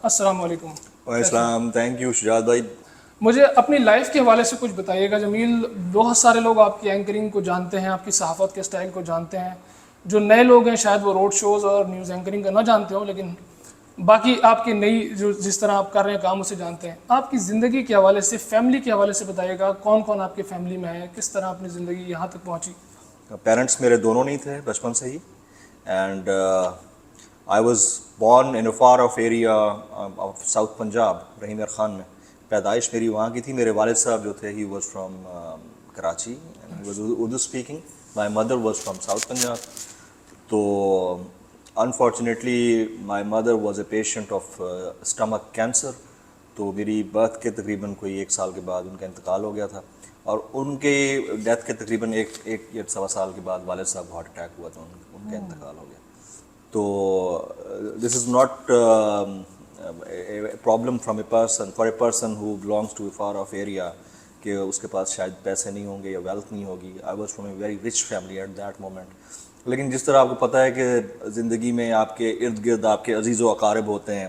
السلام علیکم. السلام. تھینک یو شجاعت بھائی. مجھے اپنی لائف کے حوالے سے کچھ بتائیے گا. جمیل، بہت سارے لوگ آپ کی اینکرنگ کو جانتے ہیں، آپ کی صحافت کے اسٹائل کو جانتے ہیں. جو نئے لوگ ہیں شاید وہ روڈ شوز اور نیوز اینکرنگ کا نہ جانتے ہوں، لیکن باقی آپ کی نئی جو جس طرح آپ کر رہے ہیں کام اسے جانتے ہیں. آپ کی زندگی کے حوالے سے، فیملی کے حوالے سے بتائیے گا. کون کون آپ کے فیملی میں ہے، کس طرح اپنی زندگی یہاں تک پہنچی؟ پیرنٹس میرے دونوں نہیں تھے بچپن سے ہی. And I was born in a far off area of south Punjab, Rahim Yar Khan میں. پیدائش میری وہاں کی تھی. میرے والد صاحب جو تھے he was from Karachi and was Urdu speaking. My mother was from south Punjab. تو unfortunately my mother was a patient of stomach cancer. تو میری برتھ کے تقریباً کوئی 1 سال کے بعد ان کا انتقال ہو گیا تھا. اور ان کے ڈیتھ کے تقریباً ایک یا سوا سال کے بعد والد صاحب کو ہارٹ اٹیک ہوا تھا، ان کا انتقال ہو گیا. تو this is not problem from a person for a person who belongs to a far off area کہ اس کے پاس شاید پیسے نہیں ہوں گے یا ویلتھ نہیں ہوگی. I was from a very rich family at that moment. لیکن جس طرح آپ کو پتہ ہے کہ زندگی میں آپ کے ارد گرد آپ کے عزیز و اقارب ہوتے ہیں،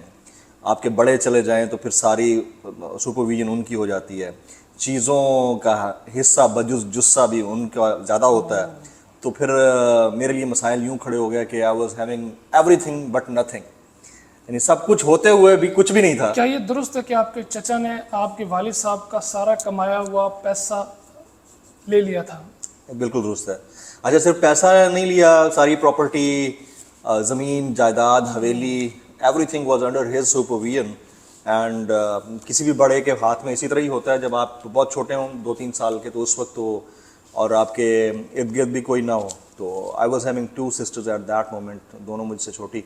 آپ کے بڑے چلے جائیں تو پھر ساری سپرویژن ان کی ہو جاتی ہے. چیزوں کا حصہ بجز جسہ بھی ان کا زیادہ ہوتا ہے. تو پھر میرے لیے مسائل یوں کھڑے ہو گیا کہ آئی was having every thing but nothing. یعنی سب کچھ ہوتے ہوئے بھی کچھ بھی نہیں تھا. کیا یہ درست ہے کہ آپ کے چچا نے آپ کے والد صاحب کا سارا کمایا ہوا پیسہ لے لیا تھا؟ بالکل درست ہے. اچھا، صرف پیسہ نہیں لیا، ساری پراپرٹی، زمین جائیداد، حویلی، everything was under his supervision. And کسی بھی بڑے کے ہاتھ میں اسی طرح ہی ہوتا ہے جب آپ بہت چھوٹے ہوں 2-3 سال کے، تو اس وقت تو اور آپ کے ارد گرد بھی کوئی نہ ہو. تو I was having 2 sisters at that moment, دونوں مجھ سے چھوٹی.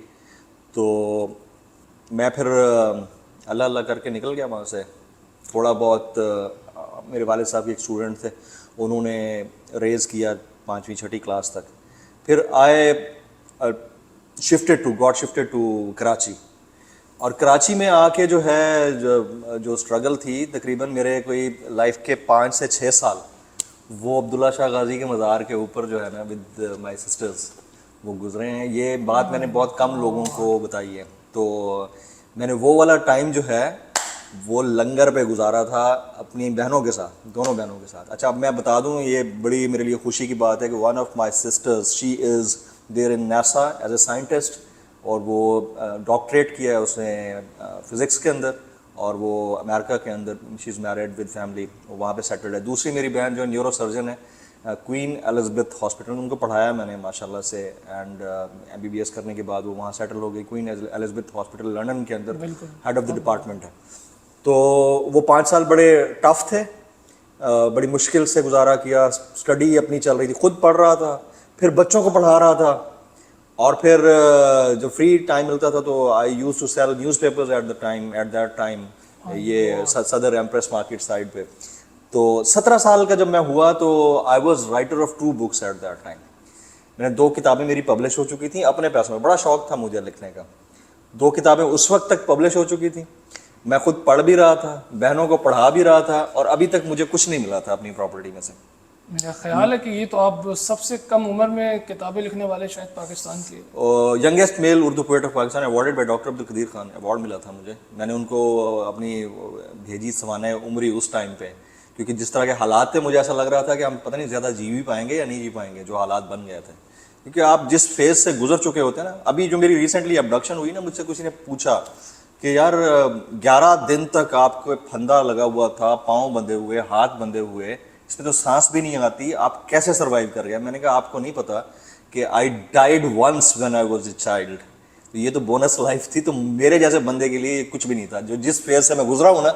تو میں پھر اللہ اللہ کر کے نکل گیا وہاں سے. تھوڑا بہت میرے والد صاحب کے ایک اسٹوڈنٹ تھے، انہوں نے ریز کیا 5ویں 6ٹھی کلاس تک. پھر آئے گاٹ شفٹیڈ ٹو کراچی. اور کراچی میں آ کے جو ہے جو اسٹرگل تھی، تقریباً میرے کوئی لائف کے 5 سے 6 سال وہ عبداللہ شاہ غازی کے مزار کے اوپر جو ہے نا ود مائی سسٹرز وہ گزرے ہیں. یہ بات میں نے بہت کم لوگوں کو بتائی ہے. تو میں نے وہ والا ٹائم جو ہے وہ لنگر پہ گزارا تھا اپنی بہنوں کے ساتھ، دونوں بہنوں کے ساتھ. اچھا، اب میں بتا دوں، یہ بڑی میرے لیے خوشی کی بات ہے کہ one of my sisters she is there in NASA as a scientist, اور وہ ڈاکٹریٹ کیا ہے اس نے فزکس کے اندر، اور وہ امریکہ کے اندر شی از میرڈ ود فیملی، وہاں پہ سیٹلڈ ہے. دوسری میری بہن جو ہے نیورو سرجن ہے، کوئین الزبتھ ہاسپٹل، ان کو پڑھایا میں نے ماشاء اللہ سے. اینڈ MBBS کرنے کے بعد وہ وہاں سیٹل ہو گئی. کوئین الزبتھ ہاسپٹل لنڈن کے اندر ہیڈ آف دی ڈپارٹمنٹ ہے. تو وہ 5 سال بڑے ٹف تھے، بڑی مشکل سے گزارا کیا. اسٹڈی اپنی چل رہی تھی، خود پڑھ رہا تھا، پھر بچوں کو پڑھا رہا تھا، اور پھر جو فری ٹائم ملتا تھا تو I used to sell newspapers at that time, یہ صدر ایمپریس مارکیٹ سائڈ پہ. تو 17 سال کا جب میں ہوا تو I was writer of 2 books at that time. میں نے 2 کتابیں میری پبلش ہو چکی تھیں اپنے پیسوں میں. بڑا شوق تھا مجھے لکھنے کا. 2 کتابیں اس وقت تک پبلش ہو چکی تھیں. میں خود پڑھ بھی رہا تھا، بہنوں کو پڑھا بھی رہا تھا، اور ابھی تک مجھے کچھ نہیں ملا تھا اپنی پراپرٹی میں سے. میرا خیال ہے کہ یہ تو آپ سب سے کم عمر میں کتابیں لکھنے والے شاید پاکستان کے. Youngest male Urdu poet of Pakistan, awarded by doctor Abdul Qadeer Khan, award ملا تھا مجھے. میں نے ان کو اپنی بھیجی سوانح عمری اس ٹائم پہ، کیونکہ جس طرح کے حالات تھے مجھے ایسا لگ رہا تھا کہ ہم پتہ نہیں زیادہ جی بھی پائیں گے یا نہیں جی پائیں گے، جو حالات بن گئے تھے. کیونکہ آپ جس فیز سے گزر چکے ہوتے ہیں نا. ابھی جو میری ریسنٹلی ابڈکشن ہوئی نا، مجھ سے کسی نے پوچھا کہ یار 11 دن تک آپ کو پھندا لگا ہوا تھا، پاؤں بندھے ہوئے، ہاتھ بندھے ہوئے، اس میں تو سانس بھی نہیں آتی، آپ کیسے سروائیو کر گئے؟ میں نے کہا آپ کو نہیں پتا کہ I died once when I was a child. یہ تو بونس لائف تھی. تو میرے جیسے بندے کے لیے کچھ بھی نہیں تھا. جو جس فیز سے میں گزرا ہوں نا،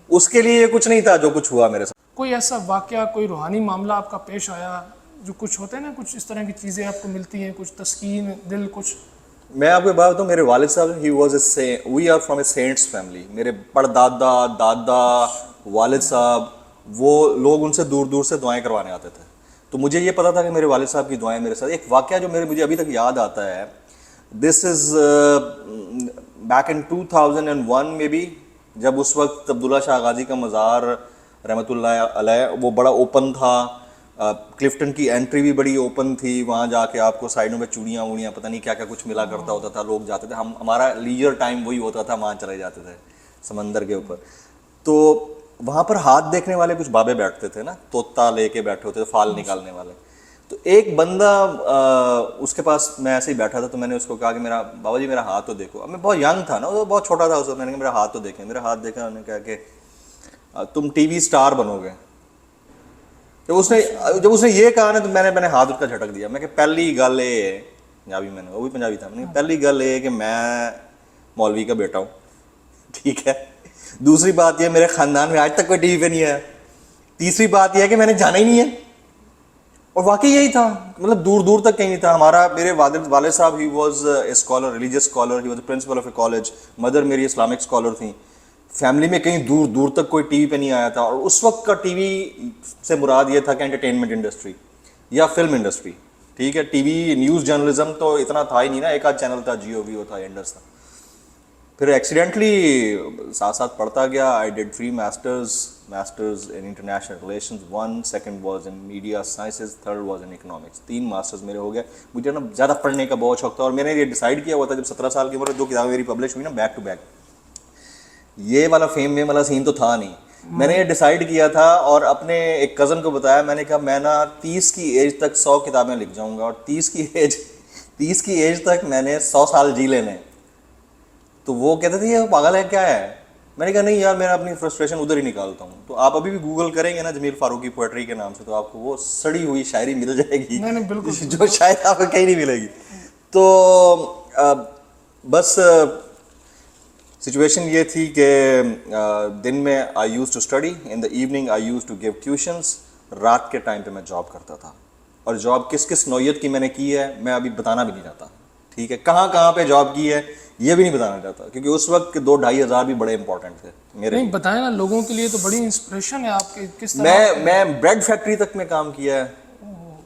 اس کے لیے یہ کچھ نہیں تھا جو کچھ ہوا میرے ساتھ. کوئی ایسا واقعہ، کوئی روحانی معاملہ آپ کا پیش آیا جو کچھ ہوتے ہیں نا، کچھ اس طرح کی چیزیں آپ کو ملتی ہیں، کچھ تسکین دل کچھ؟ میں آپ کو بات بتاؤں، میرے والد صاحب he was a we are from a saints family. میرے پردادا، دادا، والد صاحب، وہ لوگ ان سے دور دور سے دعائیں کروانے آتے تھے. تو مجھے یہ پتا تھا کہ میرے والد صاحب کی دعائیں میرے ساتھ. ایک واقعہ جو مجھے ابھی تک یاد آتا ہے، دس از بیک ان 2001 میں بھی، جب اس وقت عبداللہ شاہ غازی کا مزار رحمۃ اللہ علیہ وہ بڑا اوپن تھا. کلفٹن کی انٹری بھی بڑی اوپن تھی, وہاں جا کے آپ کو سائڈوں میں چوڑیاں ووڑیاں پتہ نہیں کیا کیا کچھ ملا کرتا ہوتا تھا, لوگ جاتے تھے, ہمارا لیجر ٹائم وہی ہوتا تھا, وہاں چلے جاتے تھے سمندر کے اوپر. تو وہاں پر ہاتھ دیکھنے والے کچھ بابے بیٹھتے تھے نا, طوطا لے کے بیٹھے ہوتے تھے, فال نکالنے والے. تو ایک بندہ اس کے پاس میں ایسے ہی بیٹھا تھا, تو میں نے اس کو کہا کہ میرا بابا جی میرا ہاتھ تو دیکھو. اب میں بہت ینگ تھا نا, وہ بہت چھوٹا تھا اس وقت. میں نے کہا میرا ہاتھ تو دیکھیں. میرا ہاتھ دیکھا, انہوں نے کہا کہ تم ٹی وی اسٹار بنو گے. جب اس نے یہ کہا نا, تو میں نے ہاتھ اس کا جھٹک دیا. میں کہ پہلی گل یہ پنجابی, میں نے وہ بھی پنجابی تھا, میں نے پہلی گل یہ کہ میں مولوی کا بیٹا ہوں, ٹھیک ہے. دوسری بات یہ میرے خاندان میں آج تک کوئی ٹی وی پہ نہیں ہے. تیسری بات یہ ہے کہ میں نے جانا ہی نہیں ہے. اور واقعی یہی تھا, مطلب دور دور تک کہیں نہیں تھا. ہمارا میرے والد صاحب he was a scholar, religious scholar, he was principle of a college. Mother میری اسلامک اسکالر تھیں. فیملی میں کہیں دور دور تک کوئی ٹی وی پہ نہیں آیا تھا. اور اس وقت کا ٹی وی سے مراد یہ تھا کہ انٹرٹینمنٹ انڈسٹری یا فلم انڈسٹری, ٹھیک ہے. ٹی وی نیوز جرنلزم تو اتنا تھا ہی نہیں نا, ایک آدھ چینل تھا, جیو ویو تھا, اینڈرس تھا. پھر ایکسیڈنٹلی ساتھ ساتھ پڑھتا گیا. I did 3 masters in international relations, 1 second was in media sciences, 3rd was in economics. 3 masters میرے ہو گئے. مجھے نا زیادہ پڑھنے کا بہت شوق تھا, اور میں نے یہ ڈیسائیڈ کیا ہوا تھا جب 17 سال کی عمر 2 کتابیں میری پبلش ہوئی نا بیک ٹو بیک. یہ والا فیم میں والا سین تو تھا نہیں. میں نے یہ ڈیسائیڈ کیا تھا اور اپنے ایک کزن کو بتایا. میں نے کہا میں نا 30 کی ایج تک 100 کتابیں لکھ جاؤں گا, اور 30 کی ایج تک میں نے 100 سال جی لینے. تو وہ کہتے تھے یہ پاگل ہے کیا ہے. میں نے کہا نہیں یار, میں اپنی فرسٹریشن ادھر ہی نکالتا ہوں. تو آپ ابھی بھی گوگل کریں گے نا جمیل فاروقی پوئٹری کے نام سے, تو آپ کو وہ سڑی ہوئی شاعری مل جائے گی جو شاید آپ کو کہیں نہیں ملے گی. تو بس سچویشن یہ تھی کہ دن میں I used to study, in the evening I used to give tuitions. رات کے ٹائم پہ میں جاب کرتا تھا, اور جاب کس کس نوعیت کی میں نے کی ہے میں ابھی بتانا بھی نہیں چاہتا, ٹھیک ہے. کہاں پہ جاب کی ہے یہ بھی نہیں بتانا چاہتا, کیونکہ اس وقت 2-2.5 ہزار بھی بڑے امپورٹنٹ تھے میرے. نہیں بتائیں نا, لوگوں کے لیے تو بڑی انسپریشن ہے آپ کے. کس طرح میں بریڈ فیکٹری تک میں کام کیا ہے,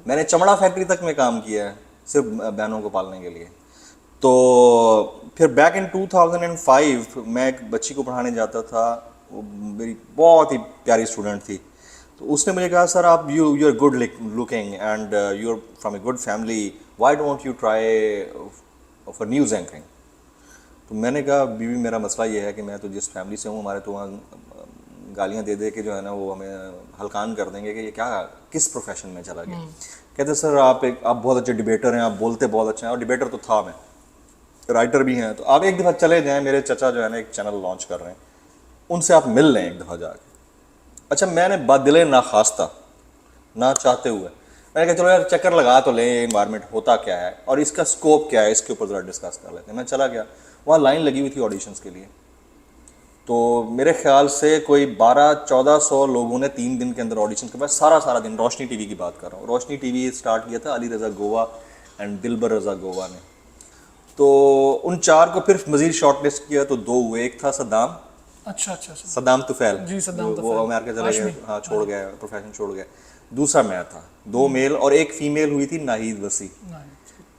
میں نے چمڑا فیکٹری تک میں کام کیا ہے, صرف بہنوں کو پالنے کے لیے. تو پھر بیک ان 2005 میں ایک بچی کو پڑھانے جاتا تھا, وہ میری بہت ہی پیاری اسٹوڈنٹ تھی. تو اس نے مجھے کہا سر آپ you are good looking and you are from a good family, why don't you try for news anchoring. تو میں نے کہا بیوی میرا مسئلہ یہ ہے کہ میں تو جس فیملی سے ہوں, ہمارے تو وہاں گالیاں دے دے کے جو ہے نا وہ ہمیں ہلکان کر دیں گے کہ یہ کیا کس پروفیشن میں چلا گیا. کہتے سر آپ بہت اچھے ڈبیٹر ہیں, آپ بولتے بہت اچھے ہیں. اور ڈبیٹر تو تھا, میں رائٹر بھی ہیں. تو آپ ایک دفعہ چلے جائیں, میرے چچا جو ہے نا ایک چینل لانچ کر رہے ہیں, ان سے آپ مل لیں ایک دفعہ جا کے. اچھا میں نے بدلے ناخواستہ نہ چاہتے ہوئے میں نے کہا چلو یار چکر لگا تو لیں, انوائرمنٹ ہوتا کیا ہے اور اس کا اسکوپ کیا ہے, اس کے اوپر ذرا ڈسکس کر لیتے ہیں. میں چلا گیا, وہاں لائن لگی ہوئی تھی آڈیشنس کے لیے. تو میرے خیال سے کوئی 1200-1400 لوگوں نے 3 دن کے اندر آڈیشن کے بعد سارا دن, روشنی ٹی وی کی بات کر رہا ہوں, روشنی ٹی وی اسٹارٹ کیا تھا علی رضا گوا اینڈ دلبر رضا گوا نے. تو ان 4 کو پھر مزید شارٹ لسٹ کیا تو 2 ہوئے. ایک تھا صدام, اچھا صدام طفیل, جی صدام وہ امریکہ چلے گئے, ہاں چھوڑ گئے, پروفیشن چھوڑ گئے. دوسرا میں تھا, 2 میل اور ایک فیمیل ہوئی تھی ناہید وسیع,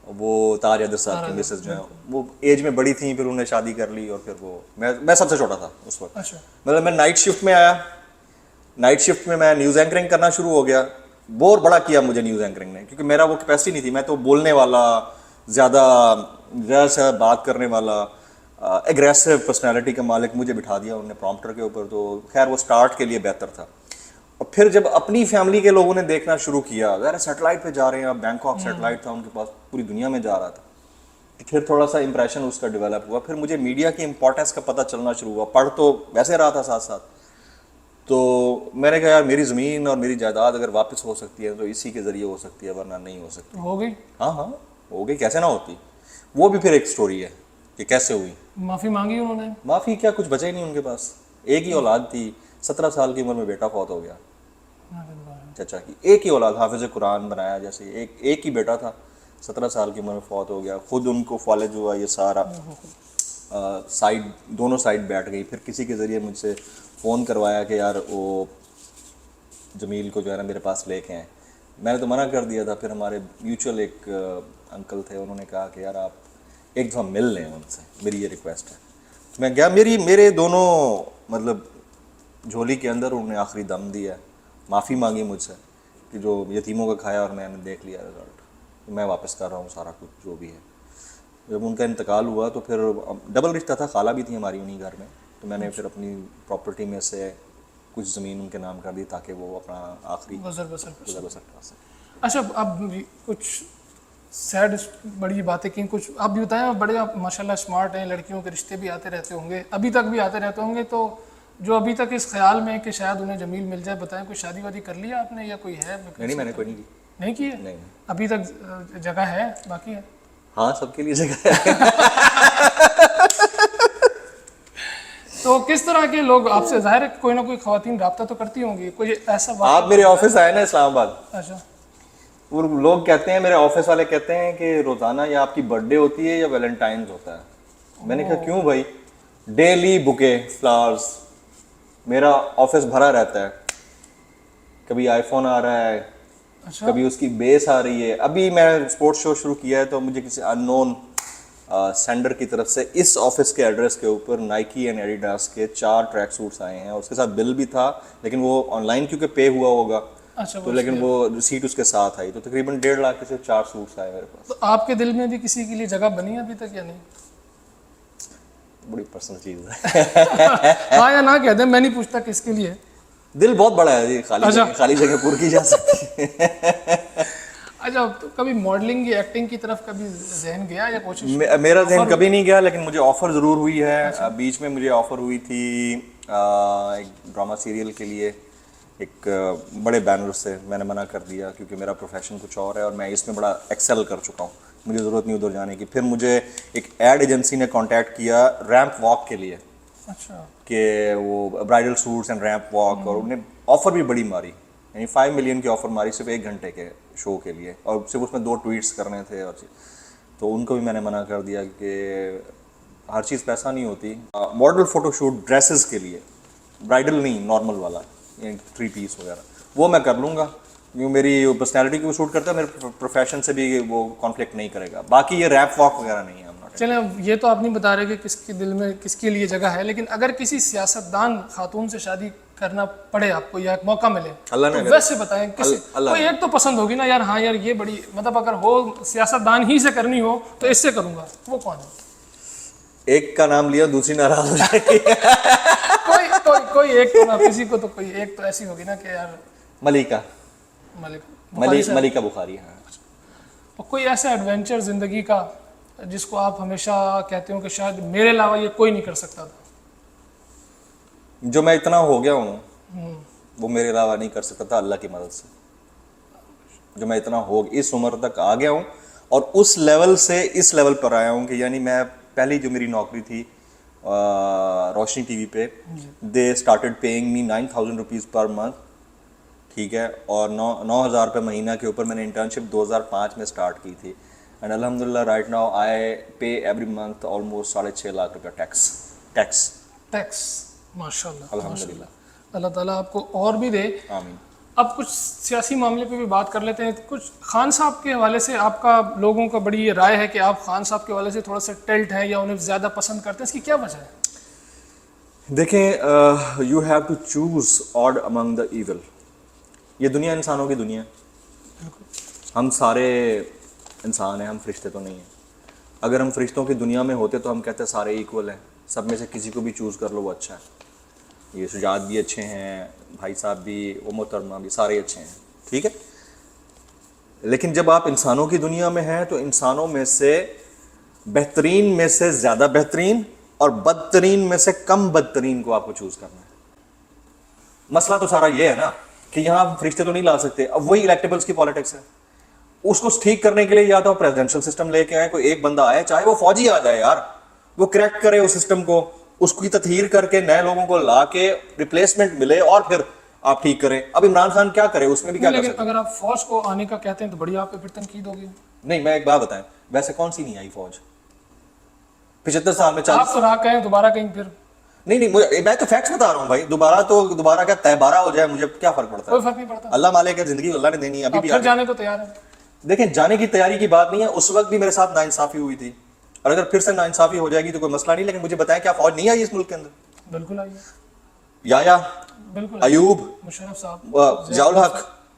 وہ تاج حیدر صاحب کی مسز جو ہیں, وہ ایج میں بڑی تھیں, پھر انہوں نے شادی کر لی. اور پھر وہ میں سب سے چھوٹا تھا اس وقت. مطلب میں نائٹ شفٹ میں آیا, نائٹ شفٹ میں نیوز اینکرنگ کرنا شروع ہو گیا. بور بڑا کیا مجھے نیوز اینکرنگ نے, کیونکہ میرا وہ کیپیسٹی نہیں تھی. میں تو بولنے والا, زیادہ سے بات کرنے والا, ایگریسو پرسنالٹی کا مالک مجھے بٹھا دیا انہوں نے پرومپٹر کے اوپر. تو خیر وہ سٹارٹ کے لیے بہتر تھا. اور پھر جب اپنی فیملی کے لوگوں نے دیکھنا شروع کیا, ذرا سیٹلائٹ پہ جا رہے ہیں, بینکاک سیٹلائٹ تھا ان کے پاس, پوری دنیا میں جا رہا تھا. پھر تھوڑا سا امپریشن اس کا ڈیولپ ہوا. پھر مجھے میڈیا کی امپورٹنس کا پتہ چلنا شروع ہوا. پڑھ تو ویسے رہا تھا ساتھ ساتھ. تو میں نے کہا یار میری زمین اور میری جائیداد اگر واپس ہو سکتی ہے تو اسی کے ذریعے ہو سکتی ہے, ورنہ نہیں ہو سکتی. ہو گئی, ہاں ہو گئی, کیسے نہ ہوتی. وہ بھی پھر ایک سٹوری ہے کہ کیسے ہوئی. معافی مانگی انہوں نے؟ معافی کیا, کچھ بچا ہی نہیں ان کے پاس. ایک ہی اولاد تھی, 17 سال کی عمر میں بیٹا فوت ہو گیا چچا کی. ایک ہی اولاد, حافظ قرآن بنایا جیسے, ایک ہی بیٹا تھا, 17 سال کی عمر میں فوت ہو گیا. خود ان کو فالج ہوا یہ سارا, سائڈ دونوں سائڈ بیٹھ گئی. پھر کسی کے ذریعے مجھ سے فون کروایا کہ یار وہ جمیل کو جو ہے نا میرے پاس لے کے آئیں. میں نے تو منع کر دیا تھا. پھر ہمارے میوچل ایک انکل تھے, انہوں نے کہا کہ یار آپ ایک دفعہ مل لیں ان سے, میری یہ ریکویسٹ ہے. میں گیا, میرے دونوں مطلب جھولی کے اندر انہوں نے آخری دم دیا, معافی مانگی مجھ سے کہ جو یتیموں کا کھایا اور میں نے دیکھ لیا رزلٹ، میں واپس کر رہا ہوں سارا کچھ جو بھی ہے. جب ان کا انتقال ہوا تو پھر ڈبل رشتہ تھا، خالہ بھی تھی ہماری انہیں گھر میں، تو میں نے پھر اپنی پراپرٹی میں سے کچھ زمین ان کے نام کر دی تاکہ وہ اپنا آخری گزر بسر گزر بسر کر سکیں. اچھا اب کچھ سیڈ بڑی باتیں کی، کچھ آپ بھی بتائیں. بڑے آپ ماشاء اللہ اسمارٹ ہیں، لڑکیوں کے رشتے بھی آتے رہتے ہوں گے، ابھی تک بھی آتے رہتے ہوں گے، تو جو ابھی تک اس خیال میں ہے کہ شاید انہیں جمیل مل جائے، بتائیں کوئی شادی وادی کر لیا آپ نے یا کوئی ہے؟ نہیں میں نے کوئی نہیں کی. نہیں کی ہے نہیں. ابھی تک جگہ ہے، باقی ہے؟ ہاں سب کے لیے جگہ ہے. تو کس طرح کے لوگ آپ سے، ظاہر ہے کوئی نہ کوئی خواتین رابطہ تو کرتی ہوں گی، کوئی ایسا آپ میرے آفس آئے نا اسلام آباد، اچھا وہ لوگ کہتے ہیں، میرے آفس والے کہتے ہیں کہ روزانہ یا آپ کی برتھ ڈے ہوتی ہے یا ویلنٹائنز ہوتا ہے. میں نے کہا کیوں بھائی؟ ڈیلی بکے فلاورز، میرا آفس بھرا رہتا ہے، کبھی آئی فون آ رہا ہے، اچھا کبھی اس کی بیس آ رہی ہے. ابھی میں اسپورٹس شو شروع کیا ہے تو مجھے کسی ان نون سینڈر کی طرف سے اس آفس کے ایڈریس کے اوپر نائکی اینڈ ایڈیڈاس کے 4 ٹریک سوٹس آئے ہیں، اور اس کے ساتھ بل بھی تھا، لیکن وہ آن لائن کیونکہ پے ہوا ہوگا اچھا تو لیکن وہ ریسیٹ اس کے ساتھ آئی، تو تقریباً 1.5 لاکھ کے صرف 4 سوٹس آئے میرے پاس. تو آپ کے دل میں بھی کسی کے لیے جگہ بنی ہے ابھی تک یا نہیں؟ بڑی پرسنل چیز ہے. ہاں یا نہ کہہ دیں، میں نہیں پوچھتا کس کے لیے. دل بہت بڑا ہے جی، خالی جگہ پور کی جا سکتی ہے. اچھا تو کبھی ماڈلنگ یا ایکٹنگ کی طرف کبھی ذہن گیا یا کوشش؟ میرا ذہن کبھی نہیں گیا، لیکن مجھے آفر ضرور ہوئی ہے. بیچ میں مجھے آفر ہوئی تھی ایک ڈرامہ سیریل کے لیے ایک بڑے بینر سے، میں نے منع کر دیا کیونکہ میرا پروفیشن کچھ اور ہے اور میں اس میں بڑا ایکسل کر چکا ہوں، مجھے ضرورت نہیں ادھر جانے کی. پھر مجھے ایک ایڈ ایجنسی نے کانٹیکٹ کیا ریمپ واک کے لیے، اچھا کہ وہ bridal suits and ramp walk, اور انہیں آفر بھی بڑی ماری، یعنی 5 ملین کی آفر ماری صرف 1 گھنٹے کے شو کے لیے، اور صرف اس میں 2 ٹویٹس کرنے تھے. اور تو ان کو بھی میں نے منع کر دیا کہ ہر چیز پیسہ نہیں ہوتی. ماڈل فوٹو شوٹ ڈریسز کے لیے، برائڈل نہیں نارمل والا، یعنی 3 پیس وغیرہ، وہ میں کر لوں گا کیونکہ میری پرسنالٹی کو شوٹ کرتا ہے، میرے پروفیشن سے بھی وہ کانفلکٹ نہیں کرے گا. باقی یہ ریپ واک وغیرہ نہیں ہے. چلیں یہ تو آپ نہیں بتا رہے کہ کس کے دل میں کس کے لیے جگہ ہے، لیکن اگر کسی سیاستدان خاتون سے شادی کرنا پڑے آپ کو یا ایک موقع ملے اللہ نے تو ویسے بتائیں کسی کوئی ایک تو پسند ہوگی نا یار، ہاں یار یہ بڑی، مطلب اگر ہو سیاستدان ہی سے کرنی ہو تو اس سے کروں گا، وہ کون ہے؟ ایک کا نام لیا دوسری ناراض ہو جائے گی. کوئی ایک تو نا، کسی کو تو کوئی ایک تو ایسی ہوگی نا کہ یار ملیکہ بخاری. ہاں. اور کوئی ایسا ایڈونچر زندگی کا جس کو آپ ہمیشہ کہتے ہو کہ شاید میرے علاوہ یہ کوئی نہیں کر سکتا تھا؟ جو میں اتنا ہو گیا ہوں وہ میرے علاوہ نہیں کر سکتا تھا، اللہ کی مدد سے. جو میں اتنا اس عمر تک آ گیا ہوں اور اس لیول سے اس لیول پر آیا ہوں کہ یعنی میں پہلی جو میری نوکری تھی روشنی ٹی وی پہ، they started paying me 9,000 rupees per month, ٹھیک ہے، اور 9,000 روپے مہینہ کے اوپر میں نے انٹرنشپ 2005 میں اسٹارٹ کی تھی. اینڈ الحمد للہ right now I pay every month almost 6.5 lakh روپیہ ٹیکس. ماشاء اللہ الحمد للہ. اللہ تعالیٰ آپ کو اور بھی دے. آمین. اب کچھ سیاسی معاملے پہ بھی بات کر لیتے ہیں. کچھ خان صاحب کے حوالے سے آپ کا، لوگوں کا بڑی یہ رائے ہے کہ آپ خان صاحب کے حوالے سے تھوڑا سا ٹلٹ ہیں یا انہیں زیادہ پسند کرتے ہیں، اس کی کیا وجہ ہے؟ دیکھیں، you have to choose odd among the evil. یہ دنیا انسانوں کی دنیا ہے، ہم سارے انسان ہیں، ہم فرشتے تو نہیں ہیں. اگر ہم فرشتوں کی دنیا میں ہوتے تو ہم کہتے سارے ایکول ہیں، سب میں سے کسی کو بھی چوز کر لو وہ اچھا ہے. یہ سجاد بھی اچھے ہیں، بھائی صاحب بھی، وہ محترمہ بھی، سارے اچھے ہیں، ٹھیک ہے. لیکن جب آپ انسانوں کی دنیا میں ہیں تو انسانوں میں سے بہترین میں سے زیادہ بہترین اور بدترین میں سے کم بدترین کو آپ کو چوز کرنا ہے. مسئلہ تو سارا یہ ہے نا کہ یہاں آپ فرشتے تو نہیں لا سکتے. اب وہی الیکٹیبلز کی پالیٹکس ہے، اس کو ٹھیک کرنے کے لیے یا تو پریزیڈنشل سسٹم لے کے آئے، کوئی ایک بندہ آئے، چاہے وہ فوجی آ جائے یار، وہ کریکٹ کرے اس سسٹم کو، اس کی تطہیر کر کے نئے لوگوں کو لا کے ریپلیسمنٹ ملے اور پھر آپ ٹھیک کریں. اب عمران خان کیا کرے، اس میں بھی کیا کر لیکن سکتے. اگر آپ فوج کو آنے کا کہتے ہیں تو بڑی آپ پہ پھر تنقید ہوگی. نہیں، میں ایک بات بتائیں، ویسے کون سی نہیں آئی فوج 75 سال میں؟ آپ تو نہ کہیں دوبارہ کہیں پھر. نہیں، میں تو فیکٹس بتا رہا ہوں بھائی. دوبارہ کیا تہبارہ ہو جائے، مجھے کیا فرق پڑتا ہے؟ کوئی فرق نہیں پڑتا. اللہ مالک ہے، زندگی اللہ نے دینی ہے. ابھی بھی پھر جانے کو تیار ہے. دیکھیں، جانے کی تیاری کی بات نہیں ہے، اس وقت بھی میرے ساتھ ناانصافی ہوئی تھی، اور اگر پھر سے ناانصافی ہو جائے گی تو کوئی مسئلہ نہیں. لیکن مجھے بتائیں کیا فوج نہیں آئی اس ملک کے اندر؟ بالکل آئیے، یا بالکل ایوب، مشرف صاحب، ضیاء الحق،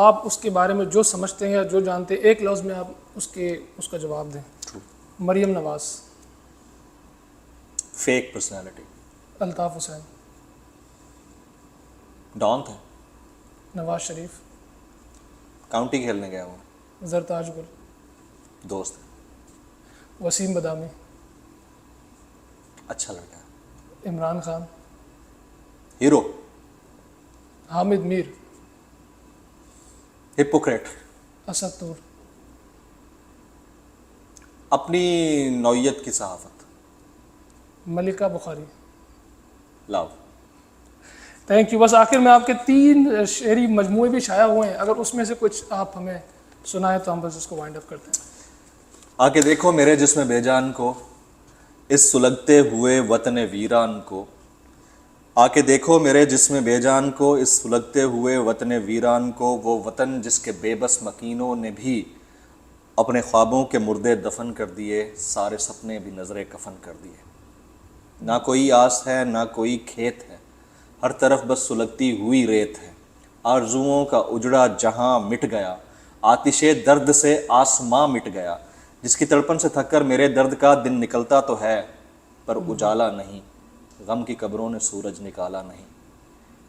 آپ اس کے بارے میں جو سمجھتے ہیں یا جو جانتے ہیں ایک لفظ میں آپ اس کا جواب دیں. Maryam Nawaz. Fake personality. Altaf Hussain. Don تھا. نواز شریف. کاؤنٹی کھیلنے گیا وہ. زرتاج گل. دوست. وسیم بدامی. اچھا لڑکا ہے. عمران خان. ہیرو. حامد میر. ہپوکریٹ. اسد طور. اپنی نوعیت کی صحافت. ملکہ بخاری. لاؤ. Thank you. بس آخر میں آپ کے 3 شعری مجموعے بھی شائع ہوئے ہیں, اگر اس میں سے کچھ آپ ہمیں سنائیں تو ہم بس اس کو وائنڈ اپ کرتے ہیں. آ کے دیکھو میرے جسم بے جان کو, اس سلگتے ہوئے وطن ویران کو. آ کے دیکھو میرے جسم بے جان کو, اس سلگتے ہوئے وطن ویران کو. وہ وطن جس کے بے بس مکینوں نے بھی اپنے خوابوں کے مردے دفن کر دیے, سارے سپنے بھی نظر کفن کر دیے. نہ کوئی آس ہے نہ کوئی کھیت ہے, ہر طرف بس سلگتی ہوئی ریت ہے. آرزوؤں کا اجڑا جہاں مٹ گیا, آتش درد سے آسماں مٹ گیا. جس کی تڑپن سے تھک کر میرے درد کا دن نکلتا تو ہے, پر اجالا نہیں, غم کی قبروں نے سورج نکالا نہیں.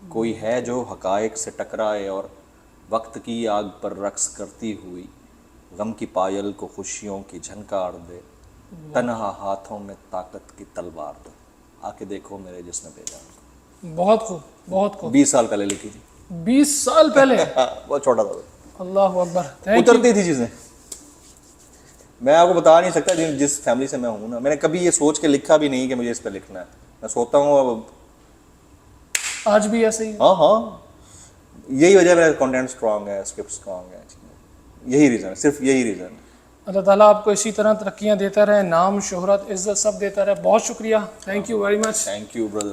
کوئی ہے جو حقائق سے ٹکرائے اور وقت کی آگ پر رقص کرتی ہوئی غم کی پائل کو خوشیوں کی جھنکار دے, تنہا ہاتھوں میں طاقت کی تلوار دے. آ کے دیکھو میرے جسم بے جان کو. بہت خوب, بہت خوب. 20 سال پہلے لکھی تھی. 20 سال پہلے. بہت چھوٹا تھا. اللہ اکبر. Thank you. اترتی تھی چیزیں. میں آپ کو بتا نہیں سکتا جس فیملی سے میں ہوں نا, میں نے کبھی یہ سوچ کے لکھا بھی نہیں کہ مجھے اس پہ لکھنا ہے. میں سوچتا ہوں اب آج بھی ایسے ہی. ہاں یہی وجہ میرا کنٹینٹ اسٹرانگ ہے, اسکرپٹ اسٹرانگ ہے, یہی ریزن ہے, صرف یہی ریزن ہے. اللہ تعالیٰ آپ کو اسی طرح ترقیاں دیتا رہے, نام شہرت عزت سب دیتا رہے. بہت شکریہ. Thank you very much. Thank you brother.